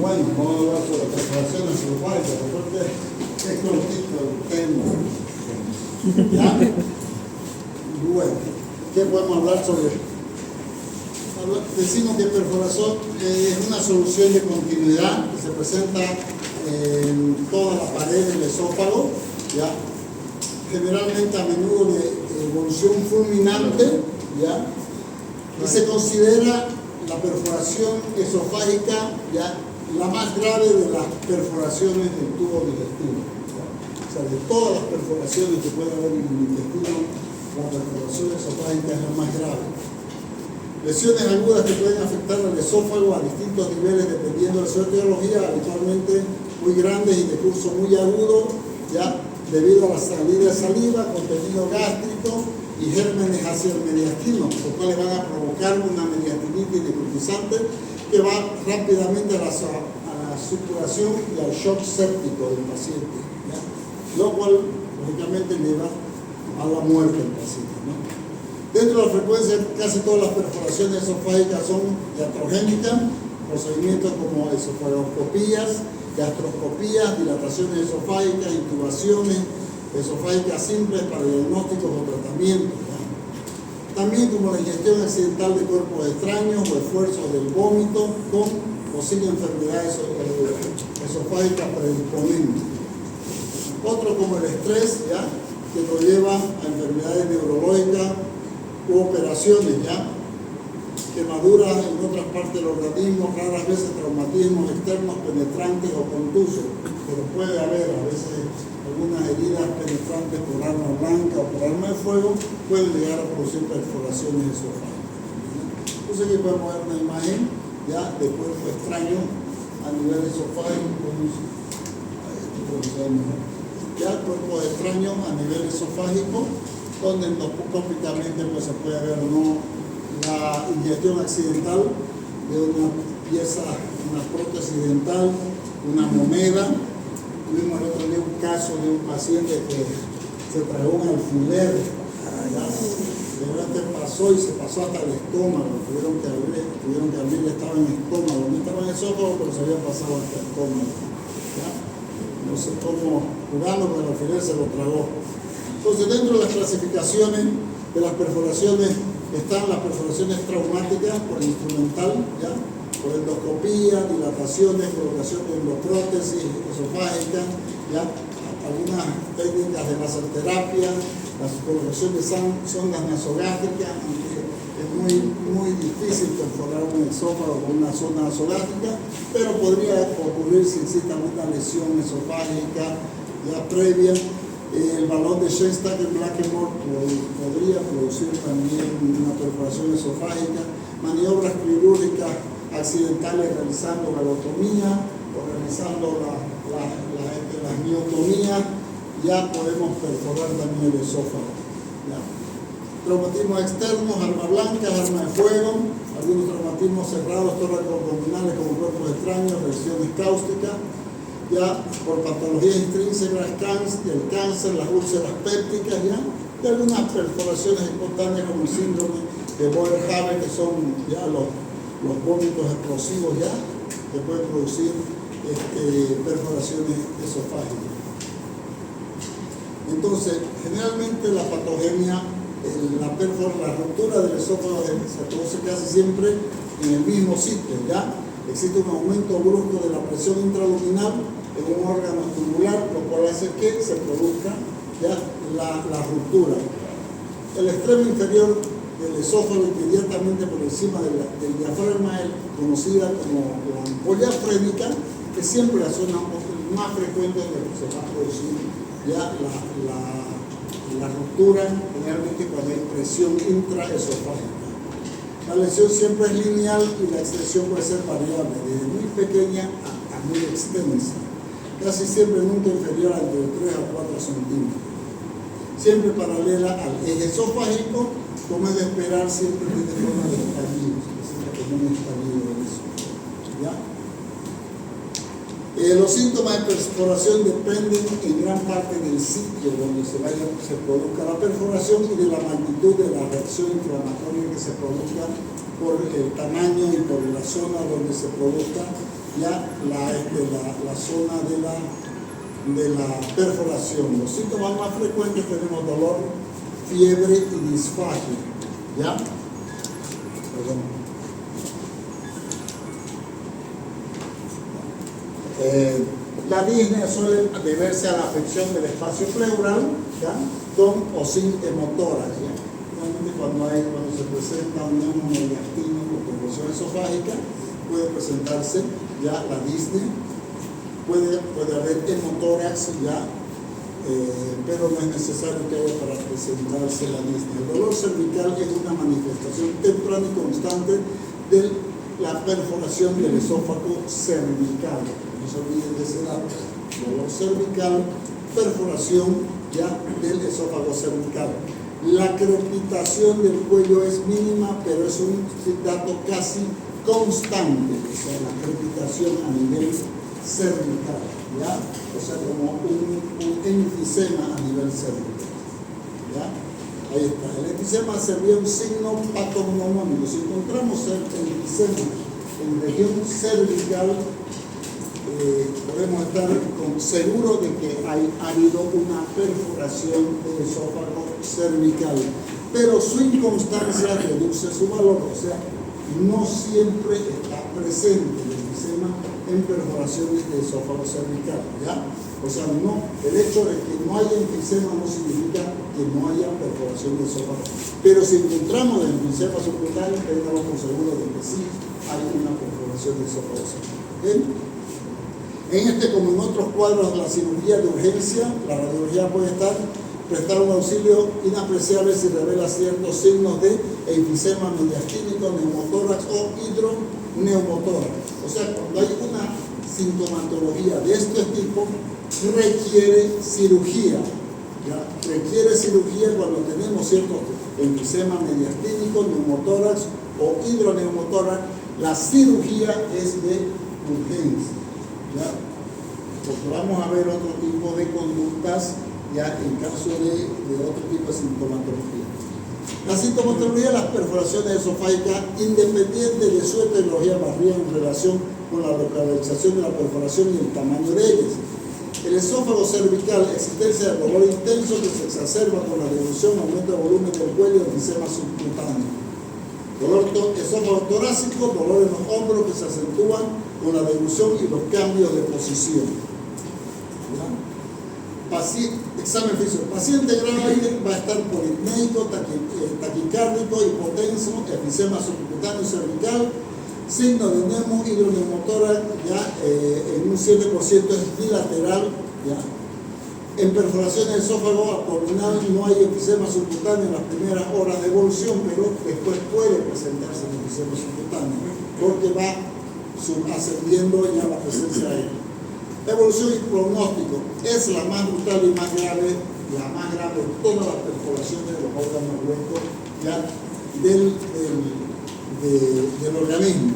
Bueno, vamos a hablar sobre perforaciones esofágicas, porque es cortito el tema. ¿Ya? Bueno, ¿qué podemos hablar sobre? Decimos que perforación es una solución de continuidad que se presenta en toda la pared del esófago, ¿ya? Generalmente a menudo de evolución fulminante, ¿ya? Y se considera la perforación esofágica, ¿ya?, la más grave de las perforaciones del tubo digestivo, ¿ya? O sea, de todas las perforaciones que puede haber en el intestino, la perforación esofágica es la más grave. Lesiones agudas que pueden afectar al esófago a distintos niveles dependiendo de su etiología, habitualmente muy grandes y de curso muy agudo, ¿ya?, debido a la salida de saliva, contenido gástrico y gérmenes hacia el mediastino, los cuales van a provocar una mediastinitis necrotizante que va rápidamente a la supuración y al shock séptico del paciente, ¿ya?, lo cual lógicamente lleva a la muerte del paciente, ¿no? Dentro de la frecuencia, casi todas las perforaciones esofágicas son iatrogénicas, procedimientos como esofagoscopías, gastroscopías, dilataciones esofágicas, intubaciones esofágicas simples para diagnósticos o tratamientos, ¿ya? También como la ingestión accidental de cuerpos extraños o esfuerzos del vómito con o sin enfermedades esofágicas predisponentes. Otro como el estrés, ¿ya?, que nos lleva a enfermedades neurológicas u operaciones, ¿ya?, quemaduras en otras partes del organismo, raras veces traumatismos externos penetrantes o contusos, pero puede haber a veces algunas heridas penetrantes por arma blanca o por arma de fuego, pueden llegar a producir perforaciones esofágicas. Entonces aquí podemos ver una imagen, ya, de cuerpo extraño a nivel esofágico, ya, cuerpo extraño a nivel esofágico, donde endoscópicamente pues, se puede ver, ¿no?, la inyección accidental de una pieza, una prótesis dental, una moneda. Tuvimos el otro día un caso de un paciente que se tragó un alfiler, ¿ya?, de repente pasó y se pasó hasta el estómago, tuvieron que abrir, estaba en el estómago, no estaba en el esófago, pero se había pasado hasta el estómago, ¿ya? No sé cómo, jugando con el alfiler se lo tragó. Entonces, dentro de las clasificaciones de las perforaciones están las perforaciones traumáticas por instrumental, ¿ya?, por endoscopía, dilataciones, colocación de endoprótesis esofágica, ¿ya?, algunas técnicas de laserterapia, la colocación de sondas nasogástricas, aunque es muy difícil perforar un esófago con una sonda nasogástrica, pero podría ocurrir si existe alguna lesión esofágica ya previa. El balón de Schenstacker-Blackmore podría producir también una perforación esofágica. Maniobras quirúrgicas accidentales realizando galotomía o realizando las miotomías, ya podemos perforar también el esófago, ¿ya? Traumatismos externos, arma blanca, arma de fuego, algunos traumatismos cerrados, tóraco-abdominales como cuerpos extraños, lesiones cáusticas, ya por patologías intrínsecas, el cáncer, las úlceras pépticas, ya, y algunas perforaciones espontáneas como el síndrome de Boerhaave, que son ya los vómitos explosivos, ya, que pueden producir perforaciones esofágicas. Entonces, generalmente la patogenia, la ruptura del esófago se produce casi siempre en el mismo sitio, ya. Existe un aumento brusco de la presión intraluminal en un órgano tubular, lo cual hace que se produzca ya la ruptura. El extremo inferior del esófago, inmediatamente por encima del diafragma, es conocida como la ampolla frénica, que siempre es la zona más frecuente en la que se va a producir ya la ruptura, generalmente cuando hay presión intraesofágica. La lesión siempre es lineal y la extensión puede ser variable, desde muy pequeña a muy extensa, casi siempre nunca inferior a entre 3 a 4 centímetros. Siempre paralela al eje esofágico, como es de esperar, siempre tiene forma de estallido, como un estallido de eso, ¿ya? Los síntomas de perforación dependen en gran parte del sitio donde se produzca la perforación y de la magnitud de la reacción inflamatoria que se produzca por el tamaño y por la zona donde se produzca ya la zona de la perforación. Los síntomas más frecuentes tenemos dolor, fiebre y disfagia. ¿Ya? Perdón. La disnea suele deberse a la afección del espacio pleural, ¿ya? Con o sin hemotórax. Normalmente cuando se presenta un neumonodiastino con convulsión esofágica, puede presentarse ya la disnea, puede haber hemotórax ya, pero no es necesario que haya para presentarse la disnea. El dolor cervical es una manifestación temprana y constante de la perforación del esófago cervical. No se olviden de ese dato. Dolor cervical, perforación ya del esófago cervical. La crepitación del cuello es mínima, pero es un dato casi constante. O sea, la crepitación a nivel cervical, ¿ya? O sea, como un enfisema a nivel cervical, ¿ya? Ahí está. El enfisema sería un signo patognomónico. Si encontramos el enfisema en región cervical, podemos estar seguros de que ha habido una perforación del esófago cervical, pero su inconstancia reduce su valor, o sea, no siempre está presente el enfisema en perforaciones del esófago cervical, ¿ya? O sea, no, el hecho de que no haya enfisema no significa que no haya perforación del esófago, pero si encontramos el enfisema subcutáneo, tengamos por seguro de que sí hay una perforación del esófago cervical, ¿okay? En este, como en otros cuadros de la cirugía de urgencia, la radiología puede prestar un auxilio inapreciable si revela ciertos signos de enfisema mediastínico, neumotórax o hidroneumotórax. O sea, cuando hay una sintomatología de este tipo, requiere cirugía. ¿Ya? Requiere cirugía cuando tenemos ciertos enfisema mediastínico, neumotórax o hidroneumotórax. La cirugía es de urgencia. ¿Ya? Porque vamos a ver otro tipo de conductas ya en caso de otro tipo de sintomatología. La sintomatología de las perforaciones esofágicas, independiente de su etiología, varía en relación con la localización de la perforación y el tamaño de ellas. El esófago cervical, existencia de dolor intenso que se exacerba con la dilución, aumento de volumen del cuello y enfisema subcutáneo. Dolor esófago torácico, dolor en los hombros que se acentúan con la dilución y los cambios de posición. Examen físico. Paciente grave va a estar polipnéico, taquicárdico, hipotenso, enfisema subcutáneo cervical, signo de hidroneumotórax, ya en un 7% es bilateral, ya. En perforación del esófago abdominal no hay enfisema subcutáneo en las primeras horas de evolución, pero después puede presentarse el enfisema subcutáneo, porque va ascendiendo ya la presencia de él. Evolución y pronóstico es la más brutal y más grave, de todas las perforaciones de los órganos huecos ya del organismo.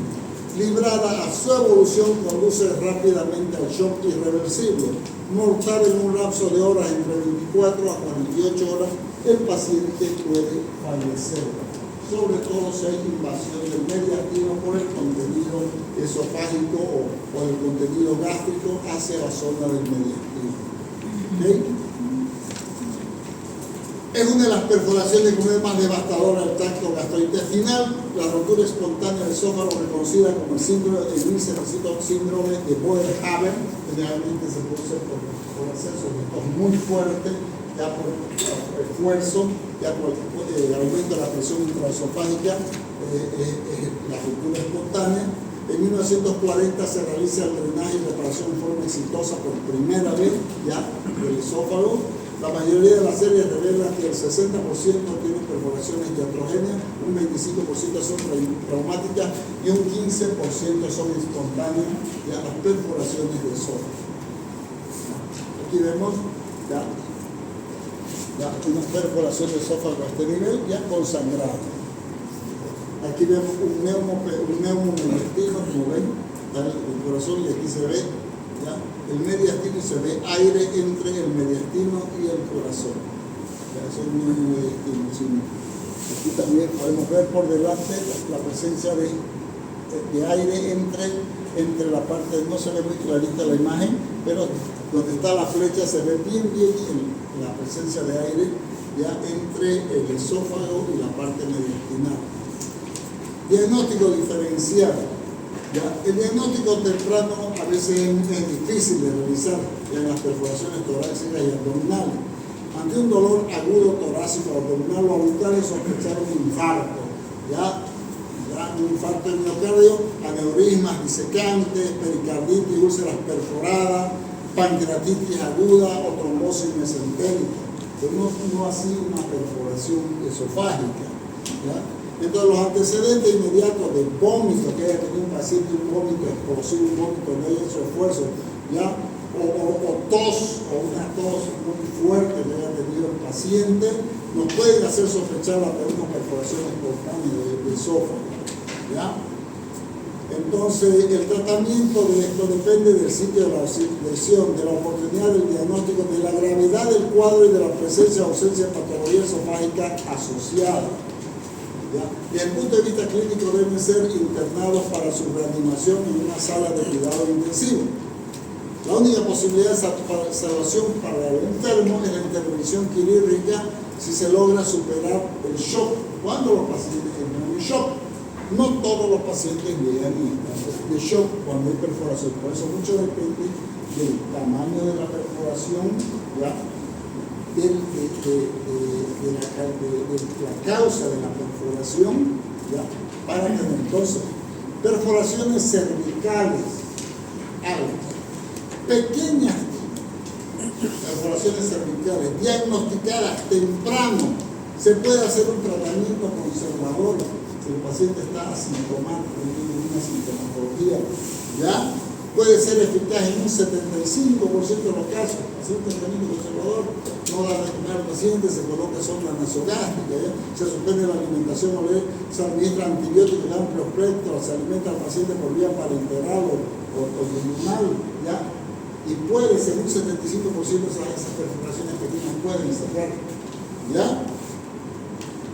Librada a su evolución, conduce rápidamente al shock irreversible, mortal en un lapso de horas entre 24 a 48 horas, el paciente puede fallecer, sobre todo si hay invasión del mediastino por el contenido esofágico o el contenido gástrico hacia la zona del mediastino. ¿Okay? Es una de las perforaciones que es más devastadora del tracto gastrointestinal. La rotura espontánea del esófago, reconocida como el síndrome de Boerhaave, generalmente se produce por exceso de tos muy fuerte, ya por esfuerzo, ya por aumento de la presión intraesofágica, la ruptura espontánea. En 1940 se realiza el drenaje y reparación en forma exitosa por primera vez ya del esófago. La mayoría de las series revelan que el 60% tienen perforaciones iatrogéneas, un 25% son traumáticas y un 15% son espontáneas, ya las perforaciones del esófago. Aquí vemos ya una perforación del esófago a este nivel, ya consangrado. Aquí vemos un neumomediastino, como ven, el corazón, y aquí se ve ya el mediastino y se ve aire entre el mediastino y el corazón. Ya, eso es un neumomediastino. Aquí también podemos ver por delante la presencia de aire entre la parte, no se ve muy clarita la imagen, pero donde está la flecha se ve bien la presencia de aire ya entre el esófago y la parte mediastinal. Diagnóstico diferencial. ¿Ya? El diagnóstico temprano a veces es difícil de realizar en las perforaciones torácicas y abdominales. Ante un dolor agudo torácico abdominal, lo habitual es sospechar un infarto. ¿Ya? Un infarto de miocardio, aneurismas disecantes, pericarditis, úlceras perforadas, pancreatitis aguda o trombosis mesentérica, pero no así una perforación esofágica. ¿Ya? Entonces los antecedentes inmediatos de vómito, que haya tenido un paciente un vómito explosivo, un vómito no haya hecho esfuerzo, ¿ya? O tos, o una tos muy fuerte que haya tenido el paciente, nos pueden hacer sospechar una perforación espontánea de esófago. ¿Ya? Entonces, el tratamiento de esto depende del sitio de la lesión, de la oportunidad del diagnóstico, de la gravedad del cuadro y de la presencia o ausencia de patología esofágica asociada. ¿Ya? Desde el punto de vista clínico deben ser internados para su reanimación en una sala de cuidado intensivo. La única posibilidad de salvación para el enfermo es la intervención quirúrgica si se logra superar el shock. Cuando los pacientes entran en shock, no todos los pacientes llegan en estado de shock cuando hay perforación. Por eso mucho depende del tamaño de la perforación, ¿ya? De la causa de la perforación, ¿ya? Para que entonces perforaciones cervicales altas, pequeñas perforaciones cervicales diagnosticadas temprano, se puede hacer un tratamiento conservador si el paciente está asintomático, no tiene una sintomatología, ¿ya? Puede ser eficaz en un 75% de los casos. Hacer un tratamiento conservador, no dar de comer al paciente, se coloca sonda nasogástrica, ¿ya? Se suspende la alimentación oral, se administra antibióticos de amplio espectro, se alimenta al paciente por vía parenteral o inguinal, ¿ya? Y puede ser un 75% de esas perforaciones pequeñas pueden cerrar, ¿ya?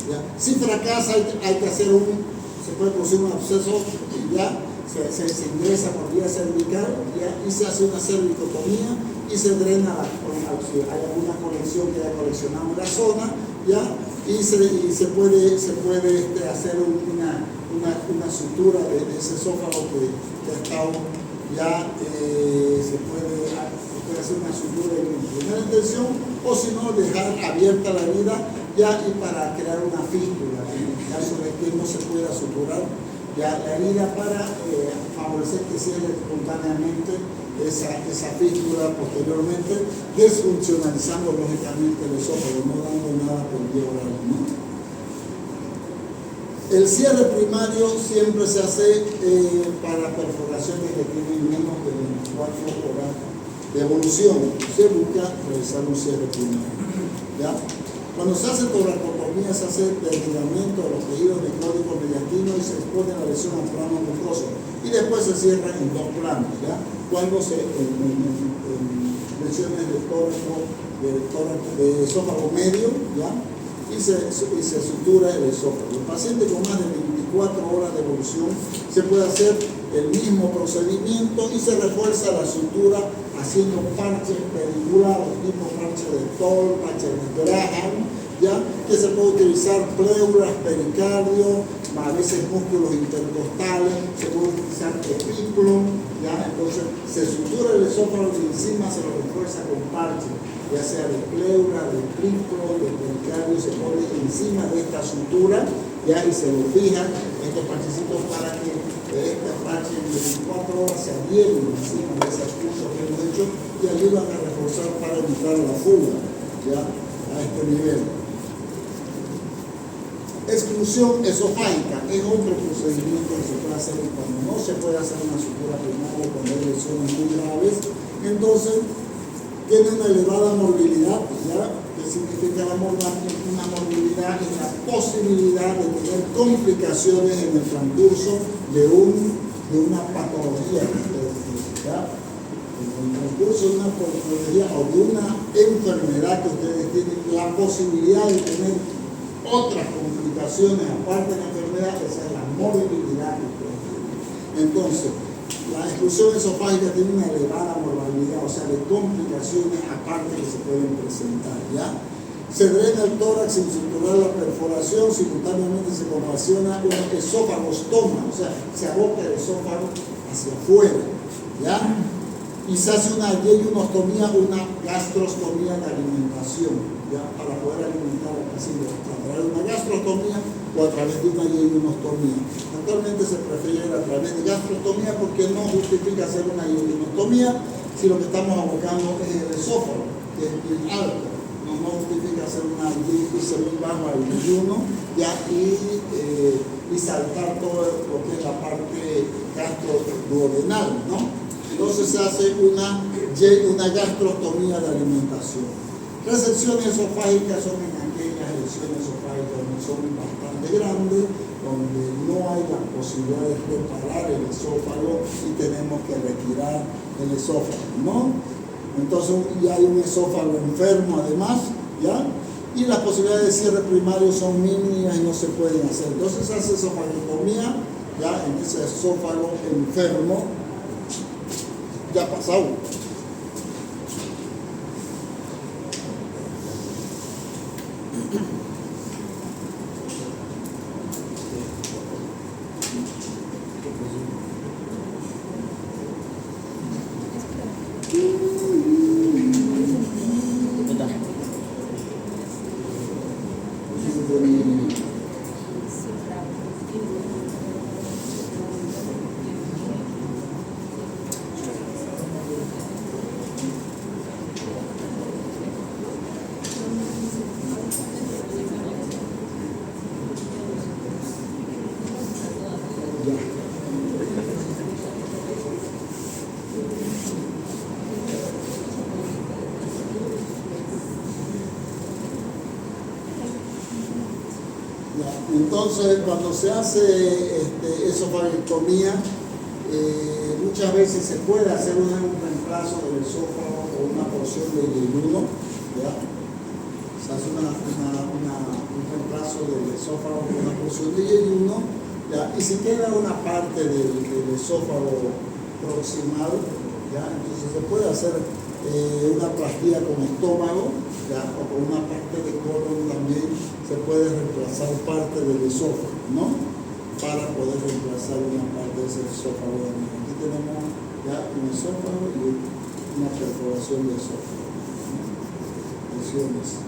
¿Ya? Si fracasa, hay que hacer se puede producir un absceso y ya se ingresa por vía cervical, ¿ya? Y se hace una cervicotomía y se drena si hay alguna colección que haya coleccionado en la zona, ¿ya? Y se puede hacer una sutura de ese esófago que ha estado ya, se puede hacer una sutura en primera intención, o si no, dejar abierta la herida ya, y para crear una fístula en el caso de que no se pueda suturar ya la herida, para favorecer que cierre espontáneamente esa fístula posteriormente, desfuncionalizando lógicamente el esófago, no dando nada por vía oral, ¿no? El cierre primario siempre se hace para perforaciones que tienen menos de 24 horas de evolución. Se busca realizar un cierre primario, ¿ya? Cuando se hace toracotomía, se hace desligamiento de los tejidos necróticos mediastinos y se expone la lesión al plano mucoso. Y después se cierra en dos planos, ¿ya? Cuando en lesiones de esófago medio, ¿ya? Y se sutura el esófago. El paciente con más de 24 horas de evolución se puede hacer el mismo procedimiento y se refuerza la sutura haciendo parches pediculares, tipo parche de Toll, parche de Graham, ¿ya? Que se puede utilizar pleuras, pericardio, a veces músculos intercostales, se puede utilizar epículo, ¿ya? Entonces se sutura el esófago y encima se lo refuerza con parche, ya sea de pleura, de epículo, de pericardio, se pone encima de esta sutura, ¿ya? Y se lo fijan estos parchecitos para que este parche en 24 horas se adhieren encima de esas puntos que hemos hecho y ayudan a reforzar para evitar la fuga, ¿ya? A este nivel. Exclusión esofágica es otro procedimiento que se puede hacer cuando no se puede hacer una sutura primaria, cuando hay lesiones muy graves. Entonces tiene una elevada morbilidad, ¿ya? Que significa una morbilidad y la posibilidad de tener complicaciones en el transcurso de una patología, ¿ya? En el transcurso de una patología o de una enfermedad que ustedes tienen la posibilidad de tener otras complicaciones aparte de la enfermedad, esa es la morbilidad que ustedes tienen. Entonces, la exclusión esofágica tiene una elevada morbilidad, o sea, de complicaciones aparte que se pueden presentar, ¿ya? Se drena el tórax sin suturar la perforación, simultáneamente se compasiona un esófagostoma, o sea, se aboca el esófago hacia afuera, ¿ya? Y se hace una yeyonostomía, una gastrostomía de alimentación, ¿ya? Para poder alimentar al paciente a través de una gastrostomía o a través de una yeyonostomía. Actualmente se prefiere a través de gastrostomía porque no justifica hacer una yeyonostomía si lo que estamos abocando es el esófago, que es bien alto. No justifica hacer una irse muy bajo al yeyuno, ¿ya? Y saltar todo lo que es la parte gastroduodenal, ¿no? Entonces se hace una gastrostomía de alimentación. Resecciones esofágicas son en aquellas lesiones esofágicas que son bastante grandes, donde no hay la posibilidad de reparar el esófago y tenemos que retirar el esófago, ¿no? Entonces ya hay un esófago enfermo además, ¿ya? Y las posibilidades de cierre primario son mínimas y no se pueden hacer. Entonces se hace esofagectomía, ya en ese esófago enfermo, ya pasado. Entonces, cuando se hace esofagectomía, muchas veces se puede hacer un reemplazo del esófago o una porción del yeyuno, ¿ya? Se hace un reemplazo del esófago con una porción de yeyuno, ¿ya? Y si queda una parte del esófago proximal, ¿ya? Entonces se puede hacer una plastía con estómago, ¿ya? O con una parte de colon también se puede reemplazar parte del esófago, ¿no? Para poder reemplazar una parte de ese esófago. Aquí tenemos ya un esófago y una perforación de esófago, ¿no? Lesiones.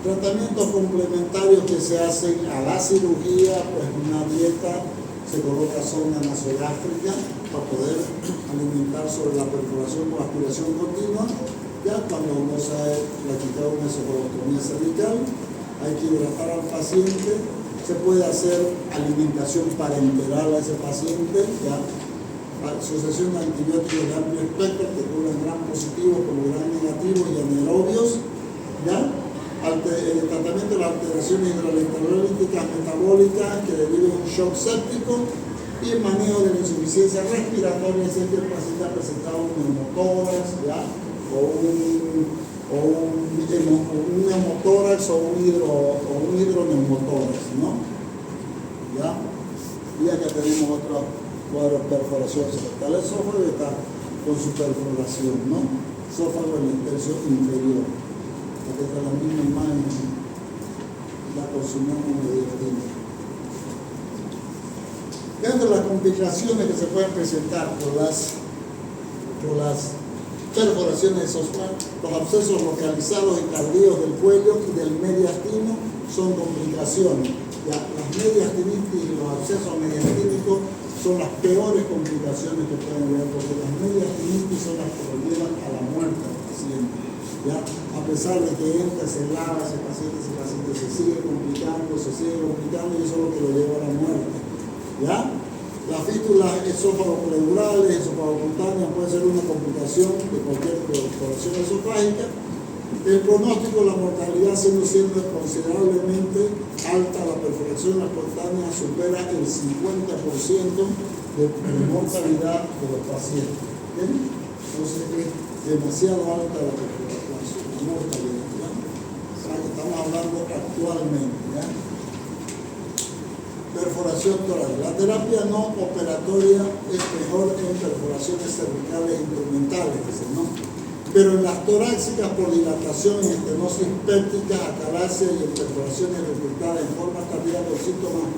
Tratamientos complementarios que se hacen a la cirugía, pues una dieta, se coloca sonda nasogástrica para poder alimentar sobre la perforación con aspiración continua. Ya cuando no se ha practicado una esofagostomía cervical, hay que hidratar al paciente, se puede hacer alimentación parenteral a ese paciente, ya asociación de antibióticos de amplio espectro que cubren gran positivos como gran negativos y anaerobios, ya el tratamiento de las alteraciones hidroelectrolíticas metabólicas que deriven un shock séptico y el manejo de la insuficiencia respiratoria si el paciente ha presentado un neumotórax, ya, o un neumotórax o un hidroneumotórax, ¿no? ¿Ya? Y acá tenemos otra cuadro de perforación. Está el esófago y está con su perforación, ¿no? Esófago en el tercio inferior. Aquí está la misma imagen, la consumimos medio tiempo. Dentro de las complicaciones que se pueden presentar por las perforaciones esofágicas, los abscesos localizados y tardíos del cuello y del mediastino son complicaciones. Ya, las mediastinitis y los abscesos mediastínicos son las peores complicaciones que pueden haber, porque las mediastinitis son las que lo llevan a la muerte al paciente. ¿Ya? A pesar de que entra, se lava ese paciente se sigue complicando y eso es lo que lo lleva a la muerte. ¿Ya? Las fístulas esófago-pleurales, esófago-cutáneas puede ser una complicación de cualquier perforación esofágica. El pronóstico, la mortalidad siendo considerablemente alta, la perforación espontánea supera el 50% de mortalidad de los pacientes. ¿Bien? Entonces es demasiado alta la mortalidad. ¿Ya? hablando actualmente, ¿ya? Perforación toral. La terapia no operatoria es mejor en perforaciones cervicales instrumentales, ¿no? Pero en las torácicas por dilatación, en estenosis péptica, atalasia y en perforaciones reflectadas en forma tardía con síntomas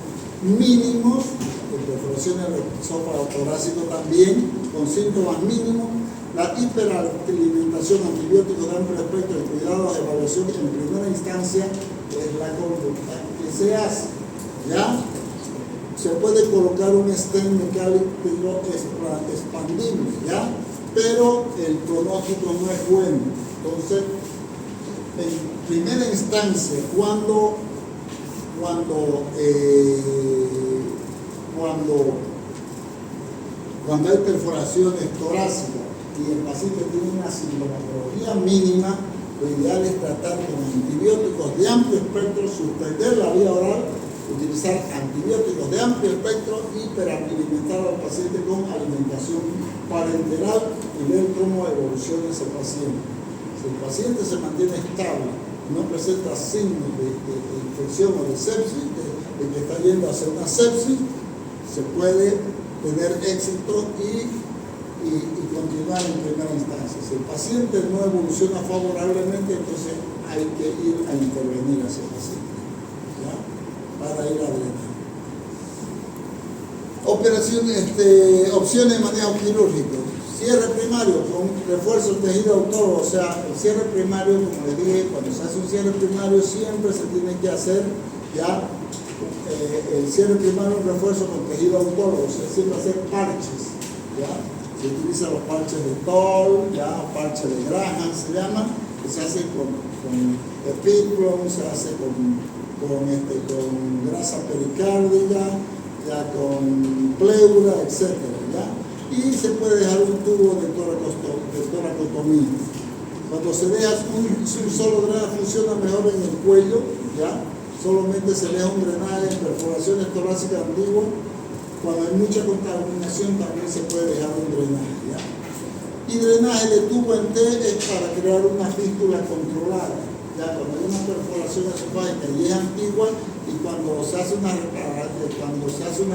mínimos, en perforaciones del esófago torácico también, con síntomas mínimos, la hiperalimentación, antibióticos de amplio espectro y cuidados de evaluación en primera instancia es la conducta que se hace, ¿ya? Se puede colocar un stent mecánico expandible, ¿ya? Pero el pronóstico no es bueno. Entonces, en primera instancia, cuando hay perforaciones torácicas y el paciente tiene una sintomatología mínima, lo ideal es tratar con antibióticos de amplio espectro, suspender la vía oral, utilizar antibióticos de amplio espectro, hiperalimentar al paciente con alimentación parenteral y ver cómo evoluciona ese paciente. Si el paciente se mantiene estable, no presenta signos de infección o de sepsis, de que está yendo hacia una sepsis, se puede tener éxito y continuar en primera instancia. Si el paciente no evoluciona favorablemente, entonces hay que ir a intervenir hacia el paciente, ¿ya? Para ir a drenar. Opciones de manejo quirúrgico. Cierre primario con refuerzo del tejido autólogo. O sea, el cierre primario, como les dije, cuando se hace un cierre primario siempre se tiene que hacer ya el cierre primario, un refuerzo con tejido autólogo. O sea, siempre hacer parches, ¿ya? Se utilizan los parches de Toll, ya, parches de Graham se llaman, que se hace con epiclon, se hace con grasa pericárdica, ya con pleura, etc. ¿Ya? Y se puede dejar un tubo de toracotomía. Cuando se deja un solo drenaje funciona mejor en el cuello, ¿ya? Solamente se deja un drenaje en perforaciones torácicas antiguas. Cuando hay mucha contaminación también se puede dejar un drenaje, ¿ya? Y drenaje de tubo en T es para crear una fístula controlada, ¿ya? Cuando hay una perforación esofágica y es antigua, y cuando se hace una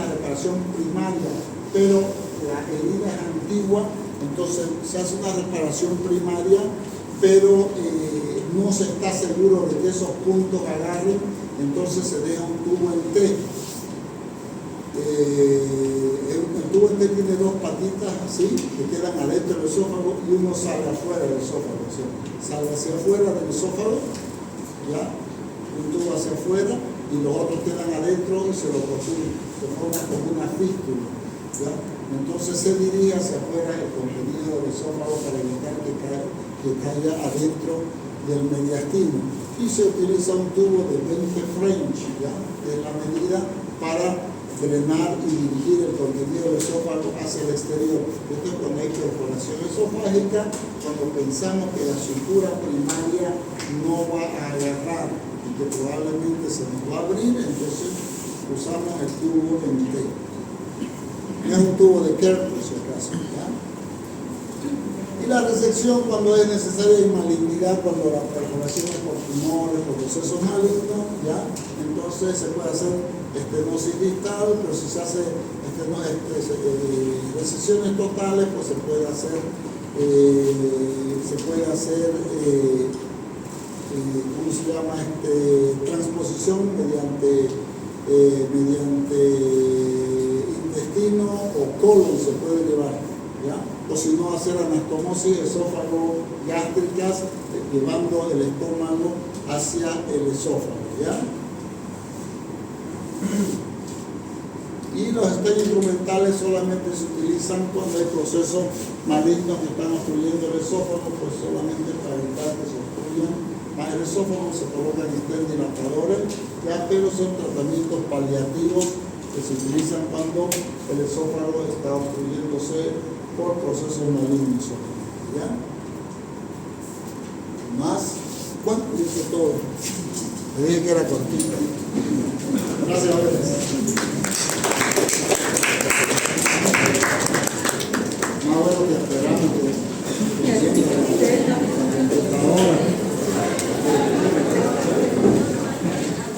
reparación primaria, pero la herida es antigua, entonces se hace una reparación primaria, pero no se está seguro de que esos puntos agarren, entonces se deja un tubo en T. El tubo en T tiene dos patitas así, que quedan adentro del esófago, y uno sale afuera del esófago, o sea, sale hacia afuera del esófago, ¿ya? Un tubo hacia afuera, y los otros quedan adentro y se lo construyen, se forma como una fístula, ¿ya? Entonces se dirige hacia afuera el contenido del esófago para evitar que caiga adentro del mediastino. Y se utiliza un tubo de 20 French, ¿ya? Que es la medida para drenar y dirigir el contenido del esófago hacia el exterior. Esto es cuando hay perforación esofágica, cuando pensamos que la sutura primaria no va a agarrar y que probablemente se nos va a abrir, entonces usamos el tubo en T. No es un tubo de Kerr, por si acaso, ¿ya? Y la resección cuando es necesaria y malignidad, cuando la perforación es por tumores, por procesos malignos, ¿ya? Entonces se puede hacer estenosis distal, pero si se hace resecciones totales, pues se puede hacer ¿cómo se llama? Transposición mediante intestino o colon se puede llevar, ¿ya? O si no, hacer anastomosis esófago gástricas, llevando el estómago hacia el esófago, ¿ya? Y los estén instrumentales solamente se utilizan cuando hay procesos malignos que están obstruyendo el esófago, pues solamente para evitar que se obstruyan más el esófago se colocan estén dilatadores, ya, pero son tratamientos paliativos que se utilizan cuando el esófago está obstruyéndose por procesos malignos, ¿ya? Más, ¿cuánto dice todo? Le dije que era cortito. Gracias a ustedes.